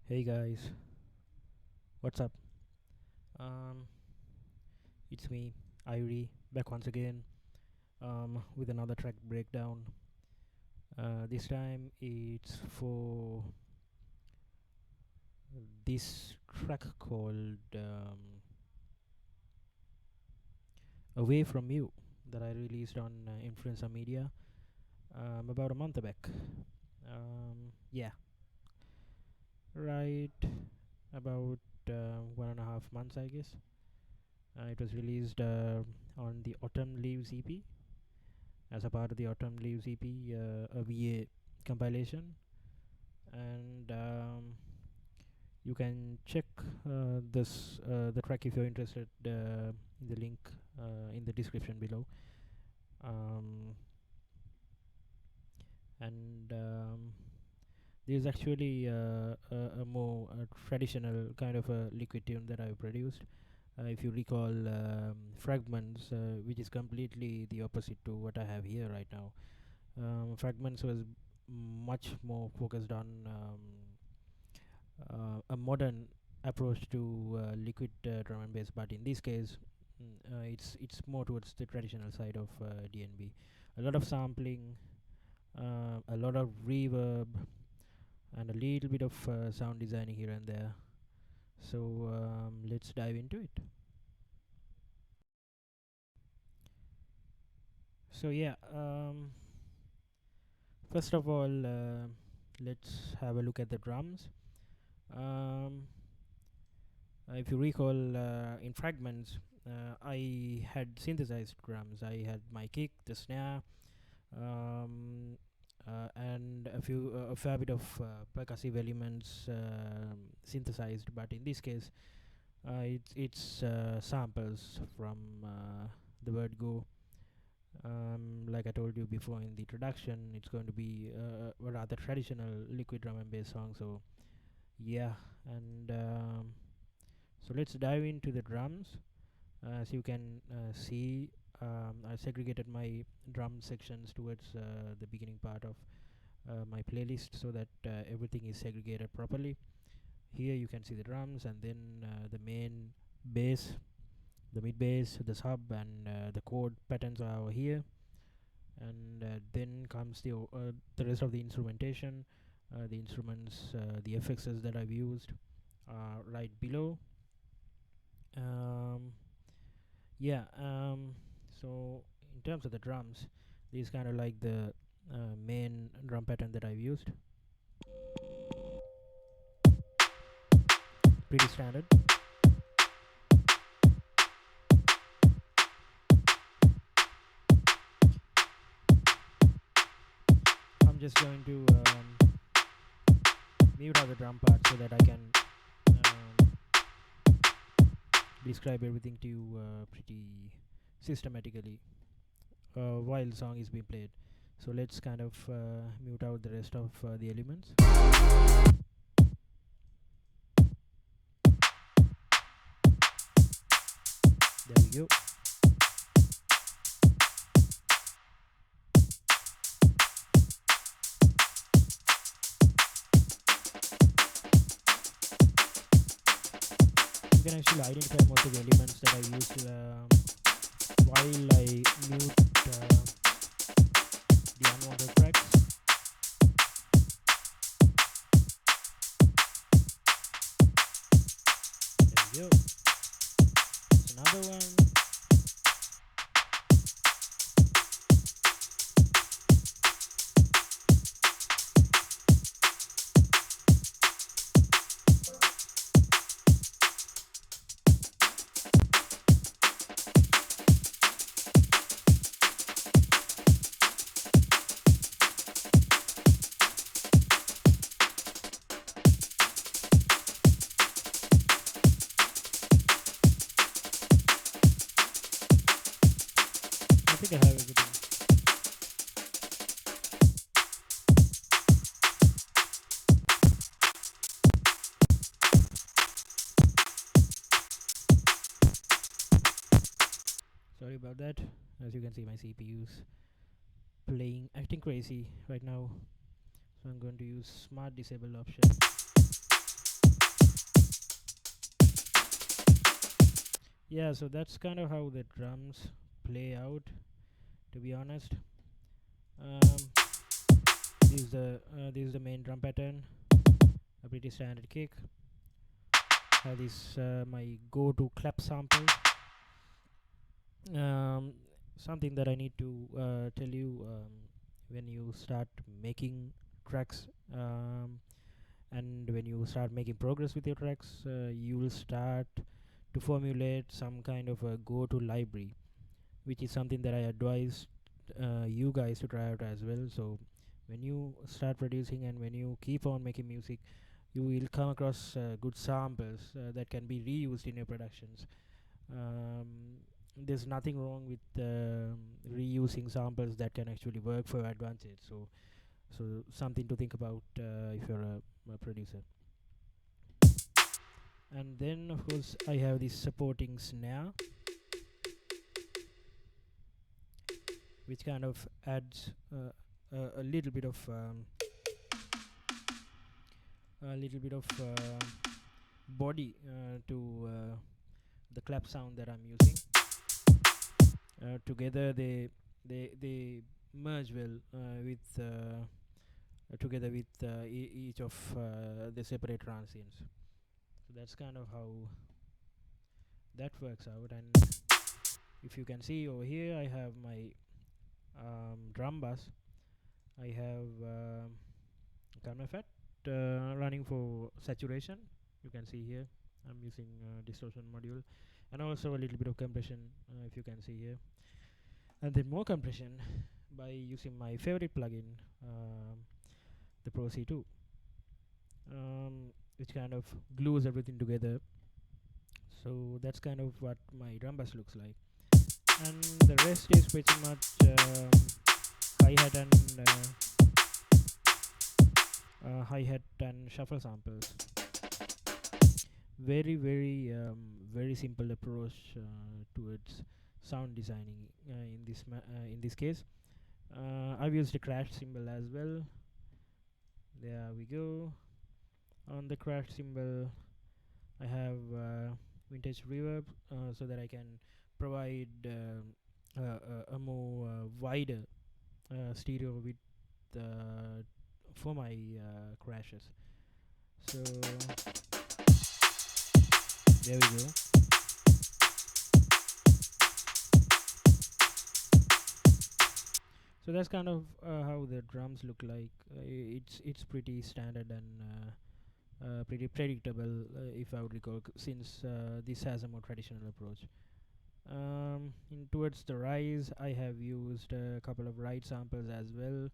Hey guys, what's up? Um, it's me, IYRE, back once again with another track breakdown. This time it's for this track called Away From You that I released on Influenza Media about a month back. Yeah, right about 1.5 months, I guess. It was released on the Autumn Leaves EP as a part of the Autumn Leaves EP, a VA compilation, and you can check the track if you're interested in the link in the description below. Um, and There's actually a more traditional kind of a liquid tune that I produced. If you recall, Fragments, which is completely the opposite to what I have here right now. Fragments was much more focused on a modern approach to liquid drum and bass, but in this case, it's more towards the traditional side of DNB. A lot of sampling, a lot of reverb, and a little bit of sound designing here and there. So let's dive into it. So yeah, first of all, let's have a look at the drums. Um, if you recall, in Fragments, I had synthesized drums. I had my kick, the snare, um, and a fair bit of percussive elements synthesized. But in this case, it's samples from the word go. Like I told you before in the introduction, it's going to be a rather traditional liquid drum and bass song. So yeah, and so let's dive into the drums. As you can see, I segregated my drum sections towards the beginning part of my playlist so that everything is segregated properly. Here you can see the drums, and then the main bass, the mid bass, the sub, and the chord patterns are over here. And then comes the rest of the instrumentation, the instruments, the FXs that I've used right below. Um, Yeah. So in terms of the drums, this is kind of like the main drum pattern that I've used. Pretty standard. I'm just going to mute out the drum part so that I can describe everything to you pretty systematically while the song is being played. So let's kind of mute out the rest of the elements. There we go. You can actually identify most of the elements that I use while I mute the unwanted tracks. There we go. There's another one. I think I have everything. Sorry about that. As you can see, my CPU's acting crazy right now. So I'm going to use smart disable option. Yeah, so that's kind of how the drums play out, to be honest. um, this is the main drum pattern, a pretty standard kick. This my go-to clap sample. um, Something that I need to tell you, when you start making tracks, and when you start making progress with your tracks, you will start to formulate some kind of a go-to library, which is something that I advise you guys to try out as well. So when you start producing and when you keep on making music, you will come across good samples that can be reused in your productions. um, there's nothing wrong with reusing samples that can actually work for your advantage. So something to think about if you're a producer. And then of course I have this supporting snare, which kind of adds a little bit of body to the clap sound that I'm using. Together they merge well with together with each of the separate transients. So that's kind of how that works out. And if you can see over here, I have my drum bass. I have Camera running for saturation. You can see here I'm using distortion module, and also a little bit of compression, if you can see here, and then more compression by using my favorite plugin, um, the Pro C2, which kind of glues everything together. So that's kind of what my drum bass looks like, and the rest is pretty much hi-hat and hi-hat and shuffle samples. Very simple approach towards sound designing in this case. I've used a crash cymbal as well. There we go. On the crash cymbal I have vintage reverb, so that I can provide a more wider stereo width for my crashes. So there we go. So that's kind of how the drums look like. It's pretty standard and pretty predictable, if I would recall, since this has a more traditional approach. In towards the rise, I have used a couple of ride samples as well.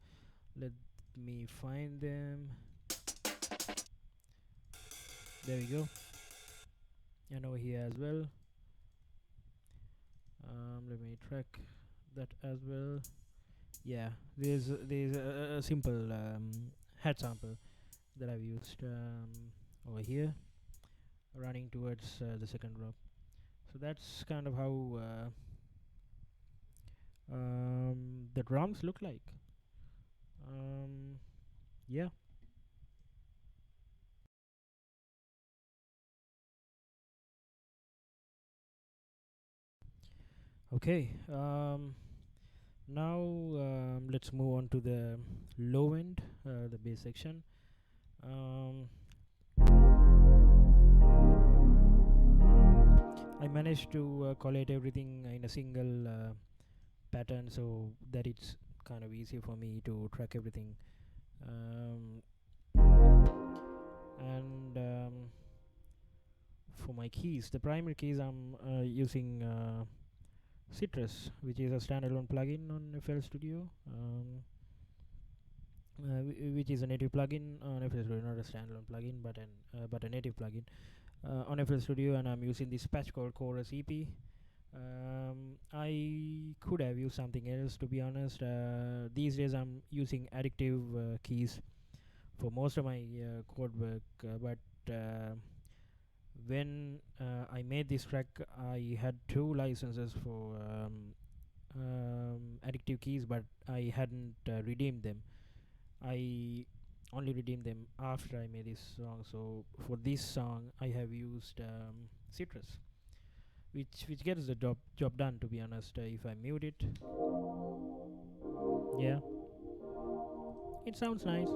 Let me find them. There we go. And over here as well. Let me track that as well. Yeah, there's a simple hat sample that I've used over here, running towards the second drop. So that's kind of how the drums look like. Um, yeah. Okay. Now let's move on to the low end, the bass section. Um, I managed to collate everything in a single pattern, so that it's kind of easy for me to track everything. Um, and for my keys, the primary keys, I'm using Citrus, which is a standalone plugin on FL Studio, which is a native plugin on FL Studio, not a standalone plugin, but a native plugin on FL Studio, and I'm using this patch called Chorus EP. I could have used something else, to be honest. These days I'm using additive keys for most of my code work, but when I made this track, I had two licenses for addictive keys, but I hadn't redeemed them. I only redeemed them after I made this song. So for this song, I have used Citrus. which gets the job done, to be honest. If I mute it, yeah, it sounds nice.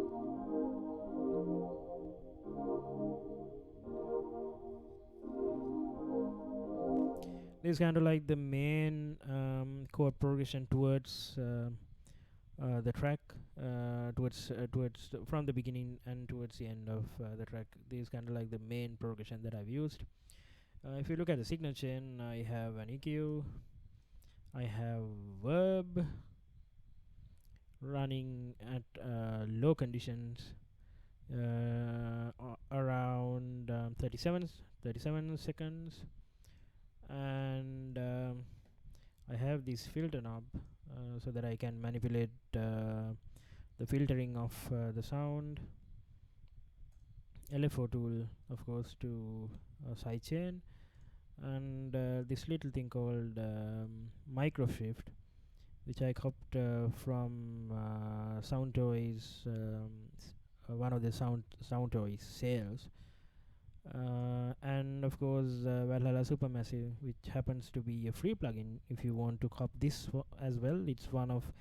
This is kind of like the main chord progression towards the track, towards from the beginning and towards the end of the track. This is kind of like the main progression that I've used. If you look at the signal chain, I have an EQ, I have verb running at low conditions, around 37 seconds, and I have this filter knob so that I can manipulate the filtering of the sound. LFO tool, of course, to sidechain, and this little thing called microshift, which I copied from Sound Toys, one of the Sound Toys sales. And of course Valhalla Supermassive, which happens to be a free plugin. If you want to cop this as well, it's one of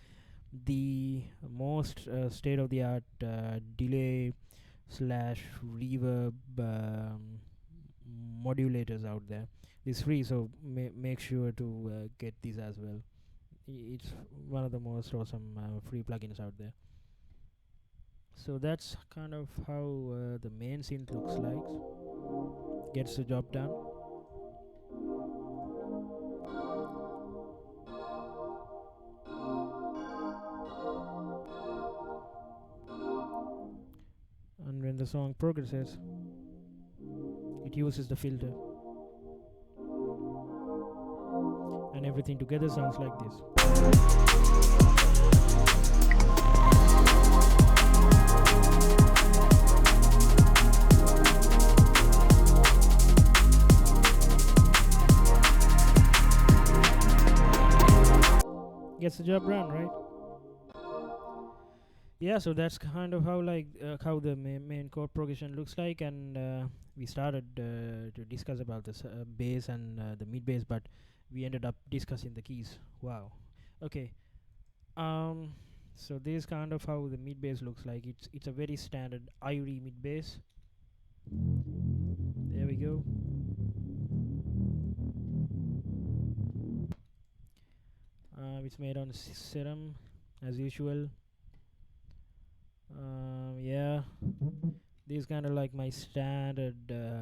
the most state-of-the-art delay slash reverb modulators out there. It's free, so make sure to get these as well. It's one of the most awesome free plugins out there. So that's kind of how the main synth looks like. Gets the job done. And when the song progresses, it uses the filter, and everything together sounds like this. Gets the job done, right? Yeah, so that's kind of how how the main chord progression looks like, and we started to discuss about this bass and the mid bass, but we ended up discussing the keys. Wow. Okay. So this is kind of how the mid bass looks like. It's a very standard IYRE mid bass. There we go. It's made on Serum as usual. Yeah, this is kind of like my standard,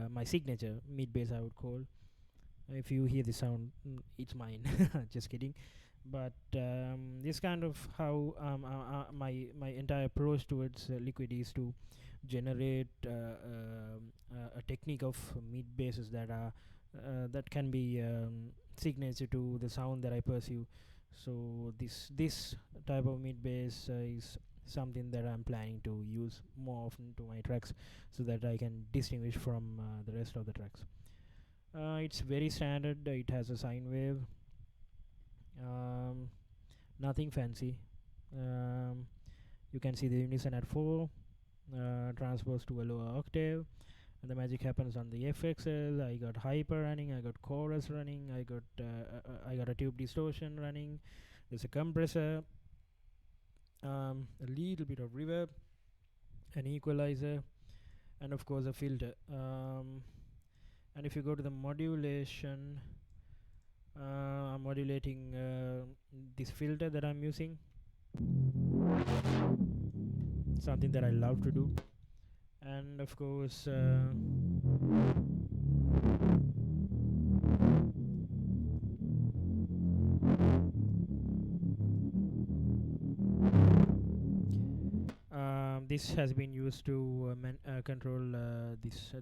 my signature mid bass, I would call. If you hear the sound, it's mine. Just kidding. But this kind of how my entire approach towards Liquid is to generate a technique of mid basses that are that can be signature to the sound that I pursue. So this type of mid bass is something that I'm planning to use more often to my tracks, so that I can distinguish from the rest of the tracks. It's very standard. It has a sine wave. Nothing fancy. You can see the unison at 4, transposed to a lower octave, and the magic happens on the FXL. I got hyper running, I got chorus running, I got a tube distortion running. There's a compressor, a little bit of reverb, an equalizer, and of course a filter. And if you go to the modulation, I'm modulating this filter that I'm using, something that I love to do. And of course this has been used to control this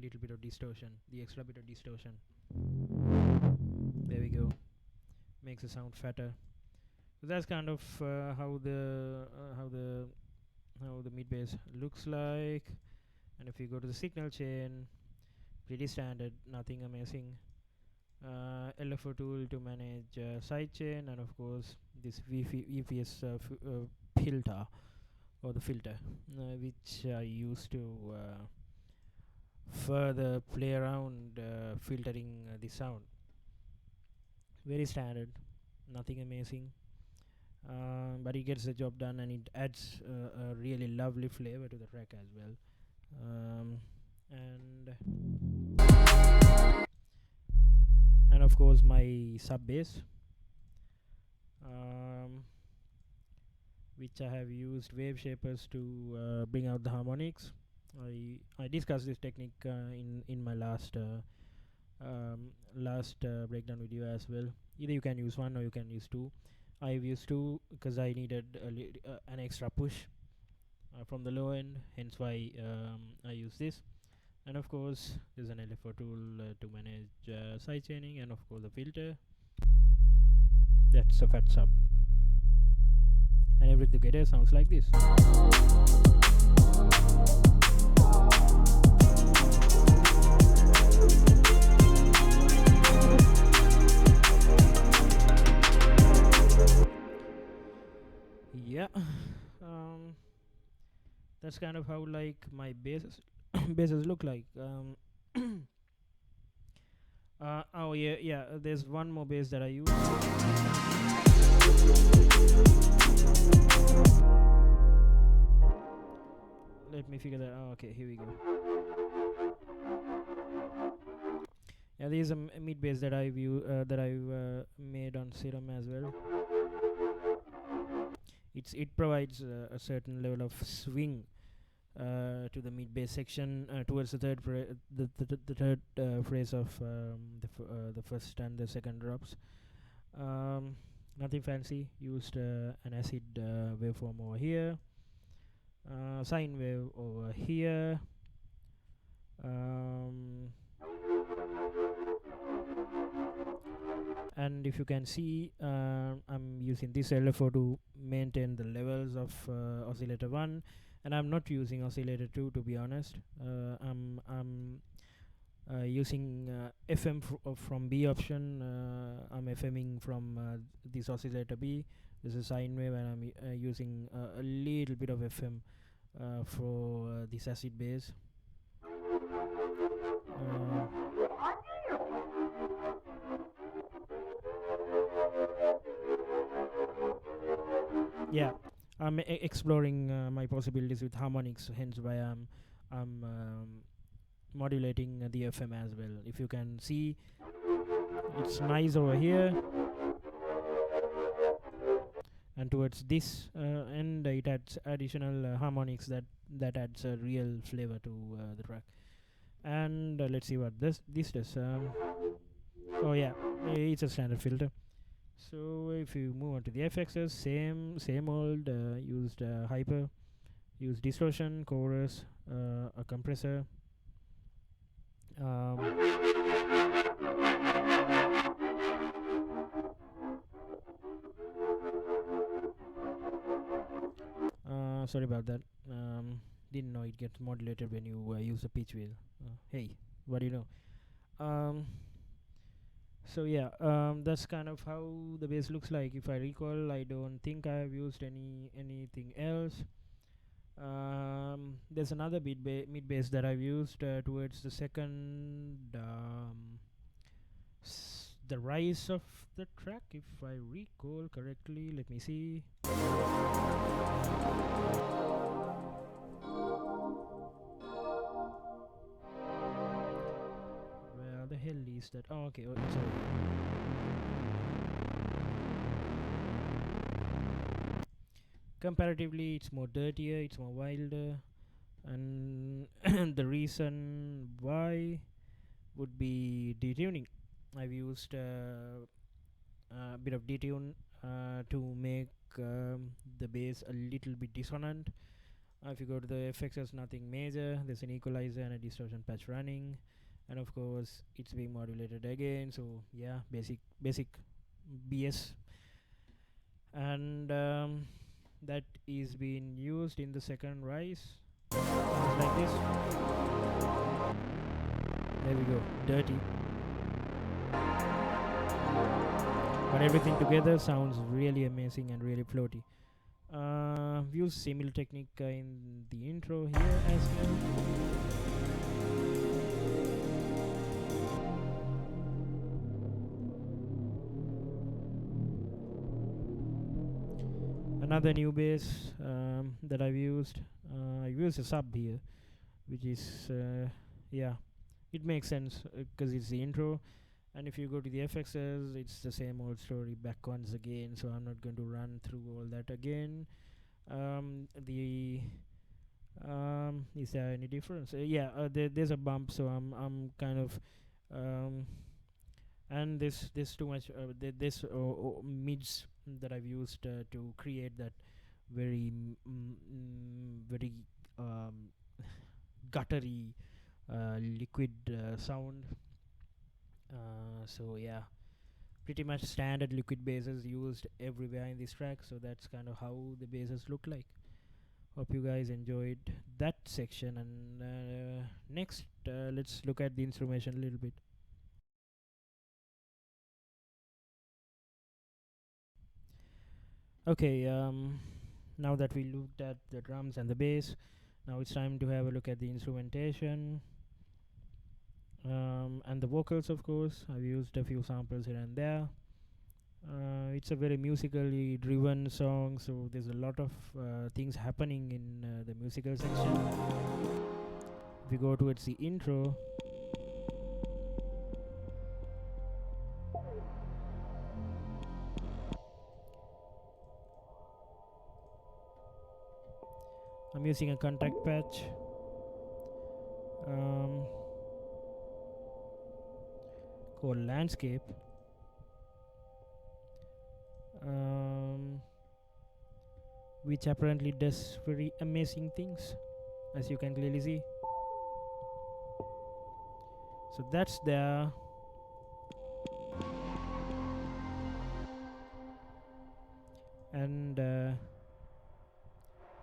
little bit of distortion, the extra bit of distortion. There we go. Makes the sound fatter. So that's kind of how the mid bass looks like. And if you go to the signal chain, pretty standard, nothing amazing. LFO tool to manage sidechain, and of course this VPS filter, or the filter, which I use to further play around filtering the sound. Very standard, nothing amazing, but it gets the job done, and it adds a really lovely flavor to the track as well. And of course my sub bass, which I have used wave shapers to bring out the harmonics. I discussed this technique in my last breakdown video as well. Either you can use one or you can use two. I've used two because I needed an extra push from the low end, hence why I use this. And of course there's an LFO tool to manage sidechaining, and of course the filter. That's a fat sub, and everything together sounds like this. Yeah, that's kind of how like my basses basses look like. Oh yeah, there's one more bass that I use. Let me figure that out. Okay, here we go. Yeah, there is a mid bass that I've made on Serum as well. It provides a certain level of swing to the mid bass section towards the third phrase of the first and the second drops. Nothing fancy. Used an acid waveform over here, sine wave over here. And if you can see, I'm using this LFO to maintain the levels of oscillator 1, and I'm not using oscillator 2, to be honest. I'm using FM from B option. I'm FMing from this oscillator B. This is sine wave, and I'm using a little bit of FM for this acid bass. Yeah, I'm exploring my possibilities with harmonics, hence why I'm modulating the FM as well. If you can see, it's nice over here, and towards this end it adds additional harmonics that adds a real flavor to the track. And let's see what this does. Oh yeah, it's a standard filter. So if you move on to the FXs, same old. Used hyper, used distortion, chorus, a compressor. Sorry about that. Didn't know it gets modulated when you use a pitch wheel. Hey, what do you know? So yeah, that's kind of how the bass looks like. If I recall, I don't think I have used anything else. There's another mid bass that I've used towards the second, the rise of the track, if I recall correctly. Let me see. Where the hell is that? Oh, okay. Oh, sorry. Comparatively, it's more dirtier, it's more wilder, and the reason why would be detuning. I've used a bit of detune to make the bass a little bit dissonant. If you go to the effects, there's nothing major. There's an equalizer and a distortion patch running, and of course it's being modulated again. So yeah, basic BS, and that is being used in the second rise. Sounds like this. There we go, dirty, but everything together sounds really amazing and really floaty. Use similar technique in the intro here as well. another new bass that I've used. I've used a sub here, which is yeah, it makes sense because it's the intro. And if you go to the FXs, it's the same old story back once again. So I'm not going to run through all that again. The Is there any difference? Yeah, there's a bump, so I'm kind of and this too much this mids that I've used to create that very very um, guttery liquid sound. So yeah, pretty much standard liquid basses used everywhere in this track. So that's kind of how the basses look like. Hope you guys enjoyed that section. And next, let's look at the instrumentation a little bit. Okay, now that we looked at the drums and the bass, now it's time to have a look at the instrumentation and the vocals, of course. I've used a few samples here and there. It's a very musically driven song, so there's a lot of things happening in the musical section. If we go towards the intro, I'm using a contact patch called Landscape, which apparently does very amazing things, as you can clearly see. So that's there. And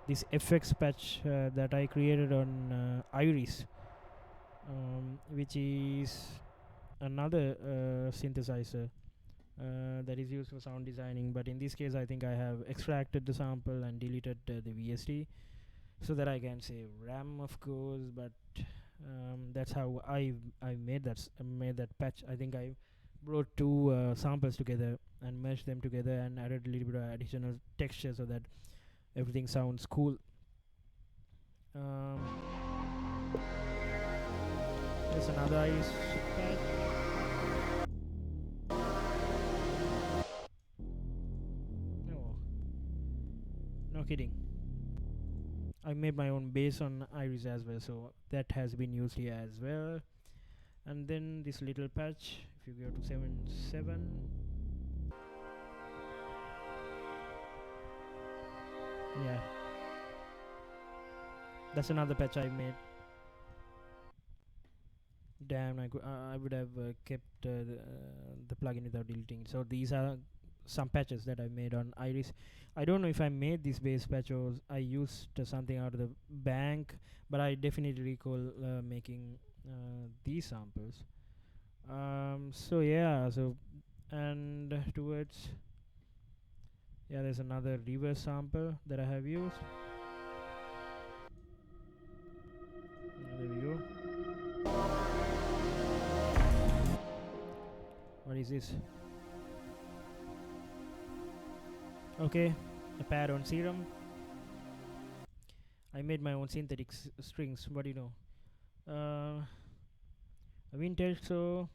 this FX patch that I created on IRIS, which is another synthesizer that is used for sound designing, but in this case I think I have extracted the sample and deleted the VST so that I can save RAM, of course. But that's how I made that patch. I think I brought two samples together and meshed them together and added a little bit of additional texture so that everything sounds cool. There's another ice patch. No kidding. I made my own bass on Iris as well, so that has been used here as well. And then this little patch, if you go to 7.7, yeah, that's another patch I made. Damn, I would have kept the plugin without deleting it. So these are some patches that I made on Iris. I don't know if I made this bass patch or I used something out of the bank, but I definitely recall making these samples. So yeah, so and towards there's another reverse sample that I have used. There we go. What is this? Okay, a pad on Serum. I made my own synthetic strings. What do you know? A vintage so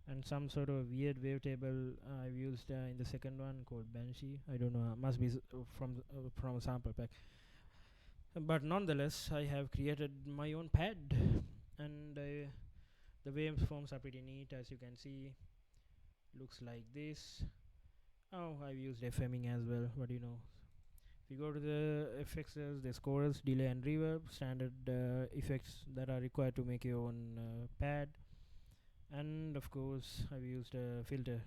and some sort of weird wavetable I've used in the second one called Banshee. I don't know. Must be from a sample pack. But nonetheless, I have created my own pad, and the waveforms are pretty neat, as you can see. Looks like this. Oh, I've used FMing as well. What do you know? If you go to the effects, there's chorus, delay, and reverb, standard effects that are required to make your own pad. And of course, I've used a filter.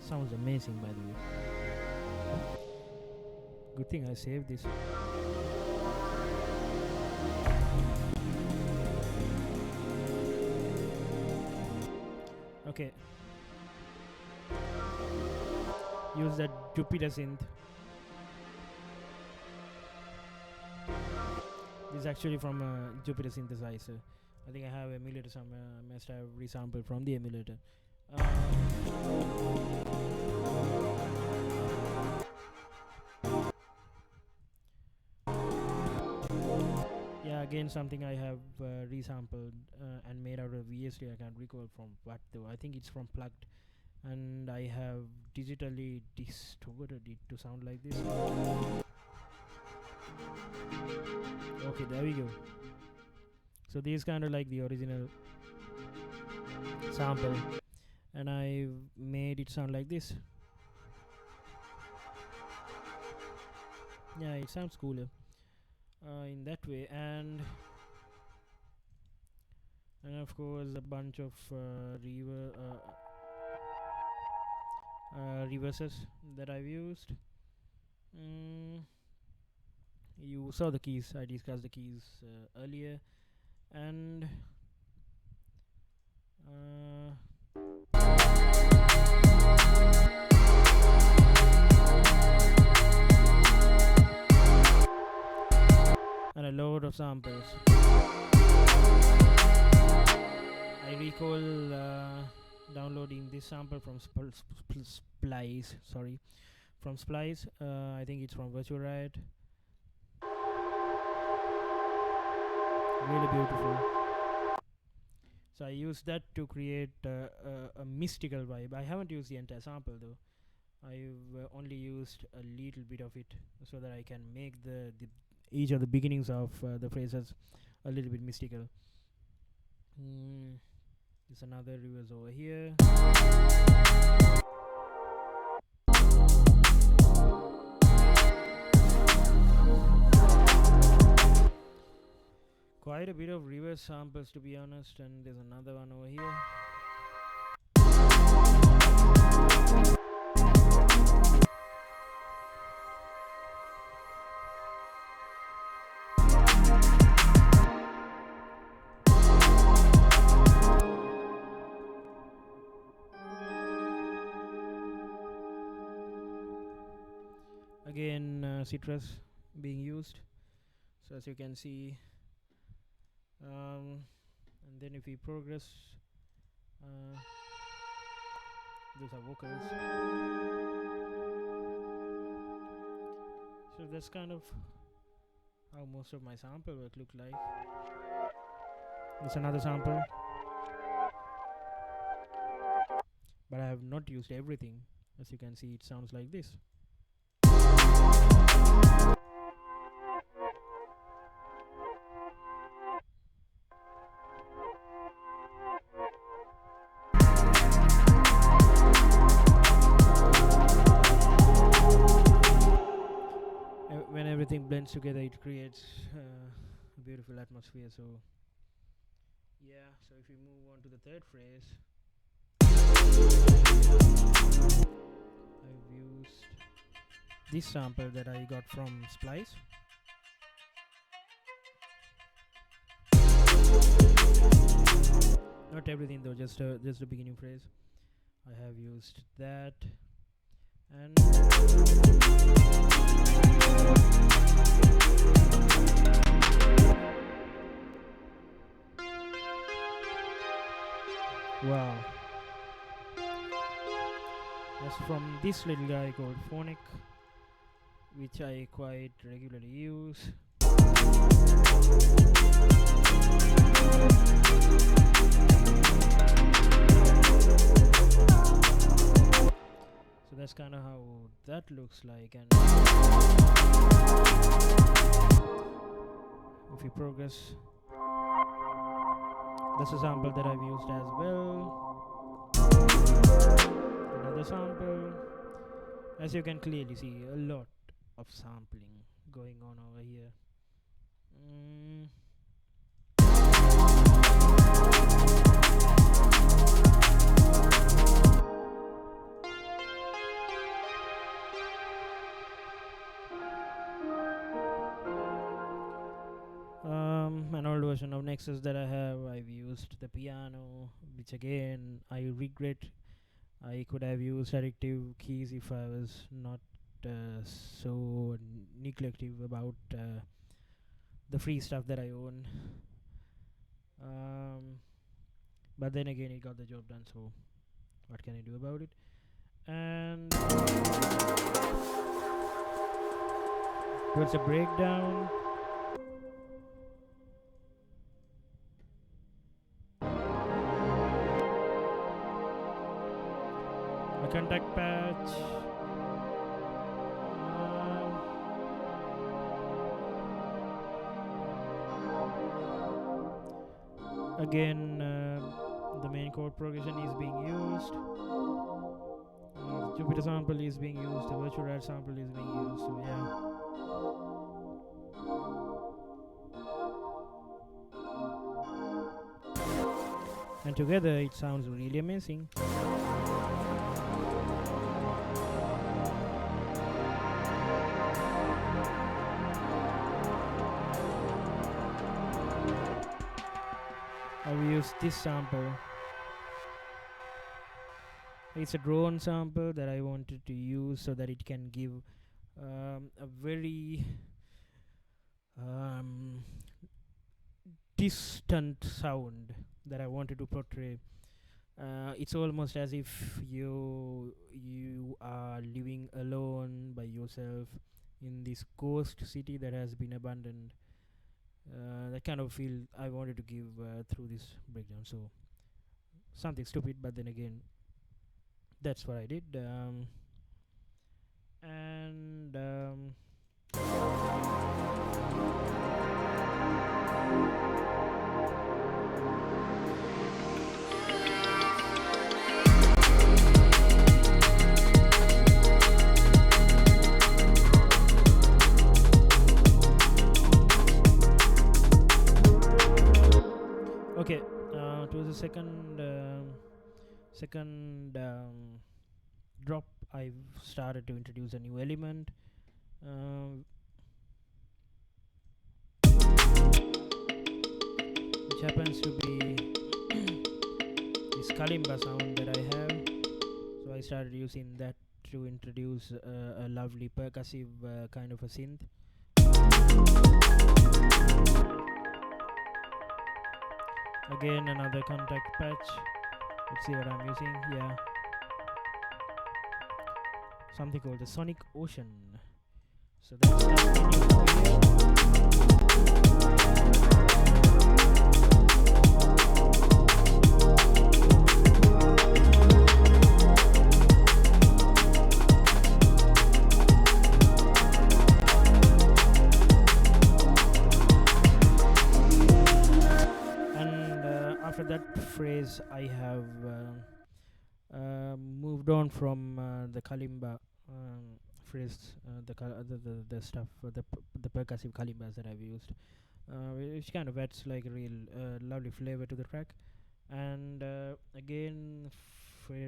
Sounds amazing, by the way. Good thing I saved this. Okay. Use that Jupiter synth. This is actually from a Jupiter synthesizer. I think I have emulator somewhere. I must have resampled from the emulator. Yeah, again something I have resampled and made out of VST. I can't recall from what though. I think it's from Plugged, and I have digitally distorted it to sound like this. Okay, there we go. So this is kind of like the original sample, and I've made it sound like this. Yeah, it sounds cooler in that way, and of course a bunch of reverses that I've used. You saw the keys. I discussed the keys earlier, and and a load of samples. I recall downloading this sample from Splice. Sorry, from Splice. I think it's from Virtual Riot. Really beautiful. So I used that to create a mystical vibe. I haven't used the entire sample though. I've only used a little bit of it so that I can make the each of the beginnings of the phrases a little bit mystical. There's another reverse over here. Quite a bit of reverse samples, to be honest, and there's another one over here. Again, citrus being used. So as you can see, and then if we progress, those are vocals. So that's kind of how most of my sample work look like. It's another sample, but I have not used everything. As you can see, it sounds like this. When everything blends together, it creates a beautiful atmosphere. So yeah, so if we move on to the third phrase, I've used this sample that I got from Splice. Not everything though, just the beginning phrase. I have used that, and wow, that's from this little guy called Phonic, which I quite regularly use. So that's kind of how that looks like, and if you progress, that's a sample that I've used as well. Another sample. As you can clearly see, a lot of sampling going on over here. An old version of Nexus that I have, I've used the piano, which again I regret. I could have used additive keys if I was not so neglective about the free stuff that I own. But then again, it got the job done, so what can I do about it? And towards a breakdown. A contact patch. Again, the main chord progression is being used. The Jupiter sample is being used. The virtual rad sample is being used. So yeah. And together it sounds really amazing. I've used this sample. It's a drone sample that I wanted to use so that it can give a very distant sound that I wanted to portray. It's almost as if you are living alone by yourself in this ghost city that has been abandoned. That kind of feel I wanted to give through this breakdown. So something stupid, but then again, that's what I did. And okay, to the second drop, I've started to introduce a new element, which happens to be this kalimba sound that I have. So I started using that to introduce a lovely percussive kind of a synth. Again, another contact patch. Let's see what I'm using. Yeah, something called the Sonic Ocean. So that's here. After that phrase, I have moved on from the kalimba phrase, the stuff, the percussive kalimbas that I've used, which kind of adds like a real lovely flavor to the track. And again,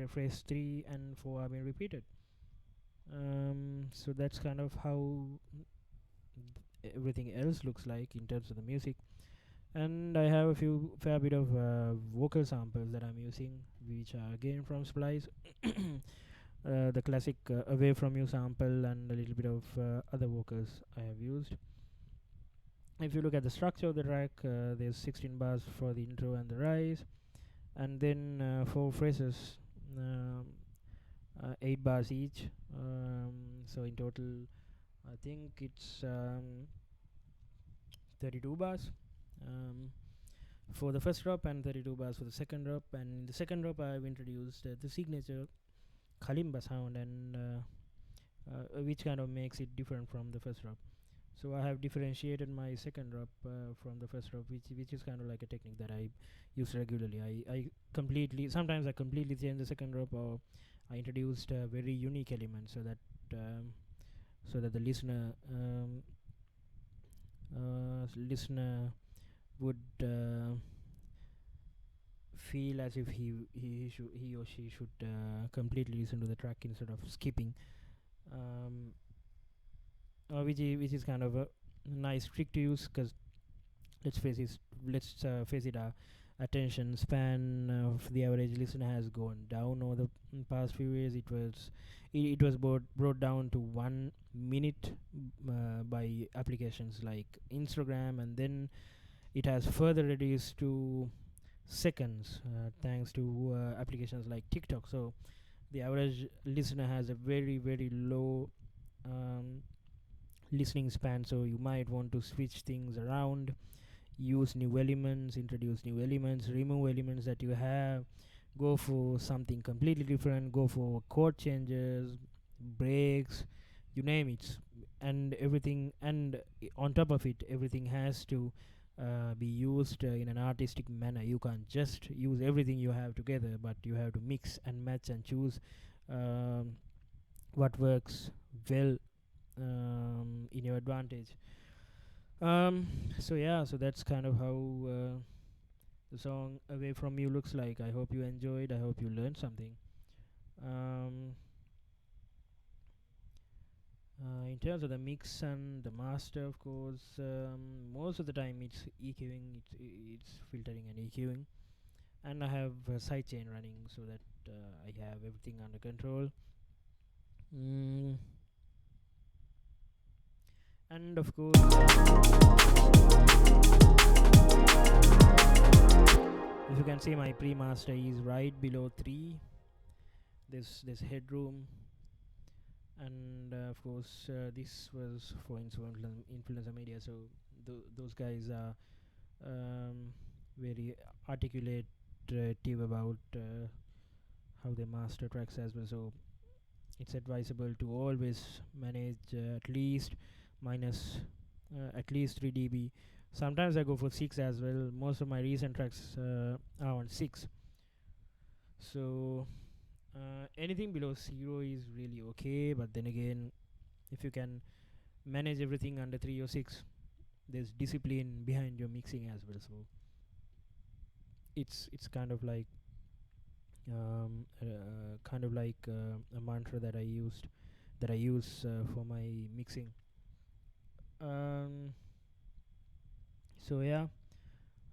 phrase 3 and 4 have been repeated. So that's kind of how everything else looks like in terms of the music. And I have a fair bit of vocal samples that I'm using, which are again from Splice. The classic Away From You sample and a little bit of other vocals I have used. If you look at the structure of the track, there's 16 bars for the intro and the rise, and then 4 phrases, 8 bars each. So in total, I think it's 32 bars. For the first drop and 32 bars for the second drop. And in the second drop I've introduced the signature kalimba sound, and which kind of makes it different from the first drop. So I have differentiated my second drop from the first drop, which is kind of like a technique that I use regularly. I completely change the second drop, or I introduced a very unique element so that the listener would feel as if he or she should completely listen to the track instead of skipping, which is kind of a nice trick to use, because let's face it, our attention span of the average listener has gone down over the past few years. It was brought down to 1 minute by applications like Instagram, and then it has further reduced to seconds, thanks to applications like TikTok. So the average listener has a very very low um, listening span, so you might want to switch things around, use new elements, introduce new elements, remove elements that you have, go for something completely different, go for chord changes, breaks, you name it, and everything. And on top of it, everything has to be used in an artistic manner. You can't just use everything you have together, but you have to mix and match and choose um, what works well in your advantage. um so yeah, so that's kind of how the song Away From You looks like. I hope you enjoyed, I hope you learned something. um in terms of the mix and the master, of course, most of the time it's EQing, it's filtering and EQing, and I have a sidechain running so that I have everything under control. mm. And of course, if you can see, my pre-master is right below 3. There's headroom, and of course this was for influencer media, so those guys are very articulative about how they master tracks as well. So it's advisable to always manage at least 3 dB. Sometimes I go for 6 as well. Most of my recent tracks are on 6. So anything below 0 is really okay, but then again, if you can manage everything under 3 or 6, there's discipline behind your mixing as well. So it's kind of like a mantra that I use for my mixing. um so yeah,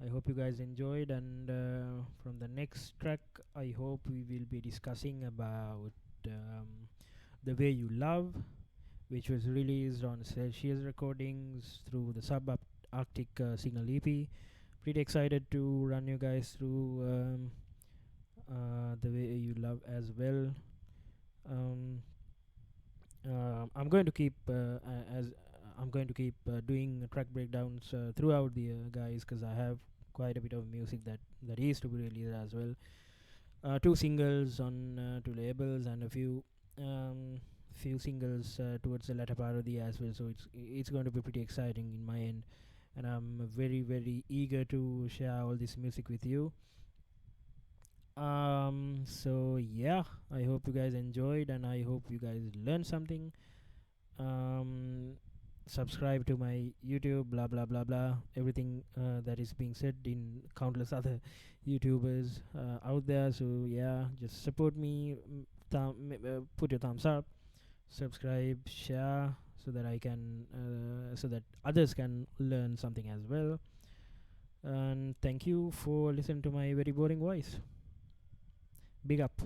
I hope you guys enjoyed, and from the next track, I hope we will be discussing about The Way You Love, which was released on Celsius Recordings through the Subarctic Signal EP. Pretty excited to run you guys through The Way You Love as well. Um, I'm going to keep as I'm going to keep doing track breakdowns throughout the guys, because I have quite a bit of music that is to be released as well. 2 singles on 2 labels, and a few singles towards the latter part of the year as well. So it's going to be pretty exciting in my end, and I'm very very eager to share all this music with you. So yeah, I hope you guys enjoyed, and I hope you guys learned something. um Subscribe to my YouTube, blah blah blah blah, everything that is being said in countless other YouTubers out there. So yeah, just support me. Put your thumbs up, subscribe, share, so that I can so that others can learn something as well. And thank you for listening to my very boring voice. Big up.